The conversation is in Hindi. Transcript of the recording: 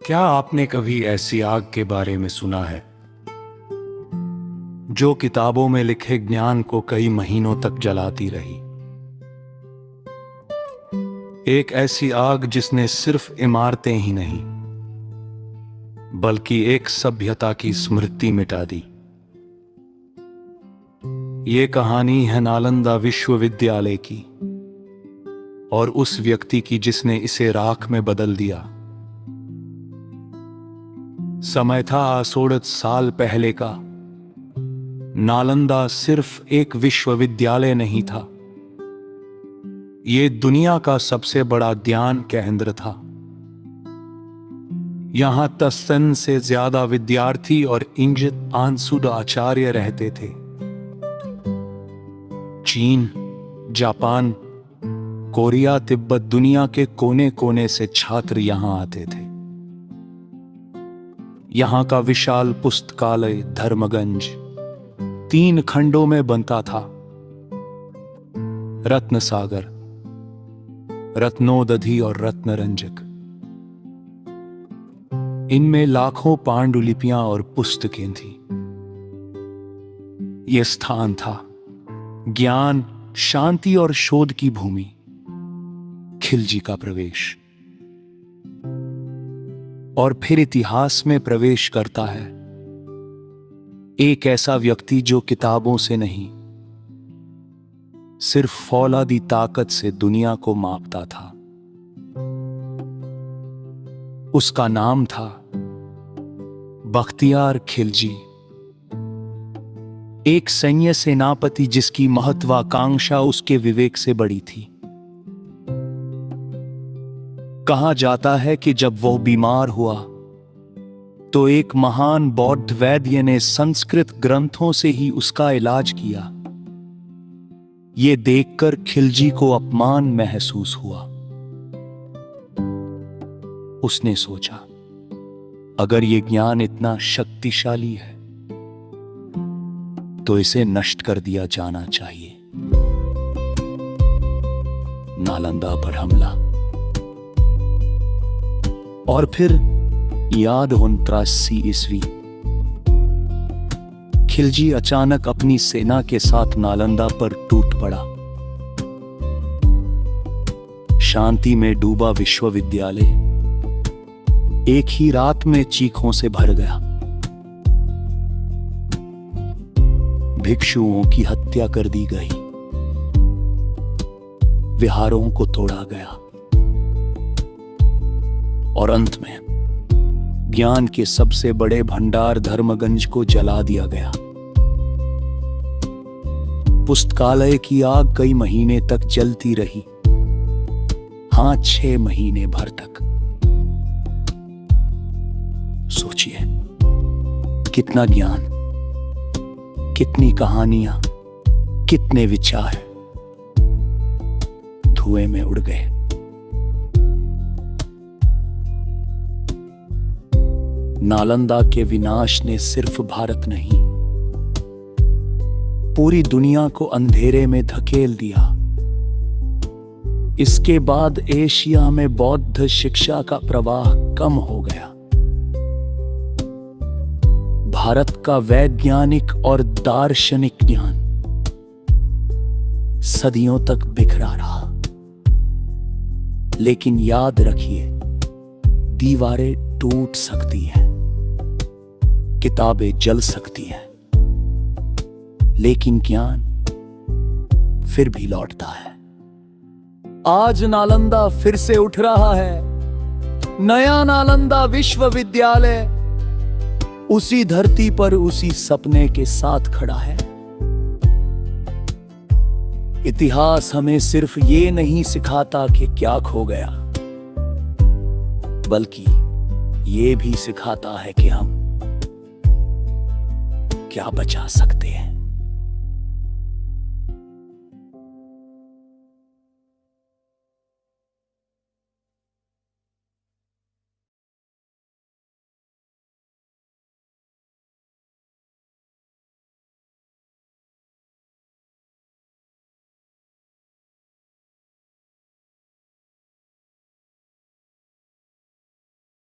क्या आपने कभी ऐसी आग के बारे में सुना है जो किताबों में लिखे ज्ञान को कई महीनों तक जलाती रही? एक ऐसी आग जिसने सिर्फ इमारतें ही नहीं बल्कि एक सभ्यता की स्मृति मिटा दी। ये कहानी है नालंदा विश्वविद्यालय की और उस व्यक्ति की जिसने इसे राख में बदल दिया। समय था 16 साल पहले का। नालंदा सिर्फ एक विश्वविद्यालय नहीं था, ये दुनिया का सबसे बड़ा ज्ञान केंद्र था। यहां 10 से ज्यादा विद्यार्थी और इंजित आंसुड आचार्य रहते थे। चीन, जापान, कोरिया, तिब्बत, दुनिया के कोने कोने से छात्र यहां आते थे। यहां का विशाल पुस्तकालय धर्मगंज 3 खंडों में बनता था। रत्नसागर, रत्नोदधि और रत्नरंजक। इनमें लाखों पांडुलिपियां और पुस्तकें थीं। यह स्थान था ज्ञान, शांति और शोध की भूमि। खिलजी का प्रवेश। और फिर इतिहास में प्रवेश करता है एक ऐसा व्यक्ति जो किताबों से नहीं, सिर्फ फौलादी ताकत से दुनिया को मापता था। उसका नाम था बख्तियार खिलजी, एक सैन्य सेनापति जिसकी महत्वाकांक्षा उसके विवेक से बड़ी थी। कहा जाता है कि जब वो बीमार हुआ तो एक महान बौद्ध वैद्य ने संस्कृत ग्रंथों से ही उसका इलाज किया। ये देखकर खिलजी को अपमान महसूस हुआ। उसने सोचा, अगर ये ज्ञान इतना शक्तिशाली है तो इसे नष्ट कर दिया जाना चाहिए। नालंदा पर हमला। और फिर याद 89 ईस्वी, खिलजी अचानक अपनी सेना के साथ नालंदा पर टूट पड़ा। शांति में डूबा विश्वविद्यालय एक ही रात में चीखों से भर गया। भिक्षुओं की हत्या कर दी गई, विहारों को तोड़ा गया और अंत में ज्ञान के सबसे बड़े भंडार धर्मगंज को जला दिया गया। पुस्तकालय की आग कई महीने तक जलती रही। हां, 6 महीने भर तक। सोचिए, कितना ज्ञान, कितनी कहानियां, कितने विचार धुएं में उड़ गए। नालंदा के विनाश ने सिर्फ भारत नहीं, पूरी दुनिया को अंधेरे में धकेल दिया। इसके बाद एशिया में बौद्ध शिक्षा का प्रवाह कम हो गया। भारत का वैज्ञानिक और दार्शनिक ज्ञान सदियों तक बिखरा रहा। लेकिन याद रखिए, दीवारें टूट सकती हैं, किताबें जल सकती हैं, लेकिन ज्ञान फिर भी लौटता है। आज नालंदा फिर से उठ रहा है। नया नालंदा विश्वविद्यालय उसी धरती पर उसी सपने के साथ खड़ा है। इतिहास हमें सिर्फ ये नहीं सिखाता कि क्या खो गया, बल्कि ये भी सिखाता है कि हम क्या बचा सकते हैं।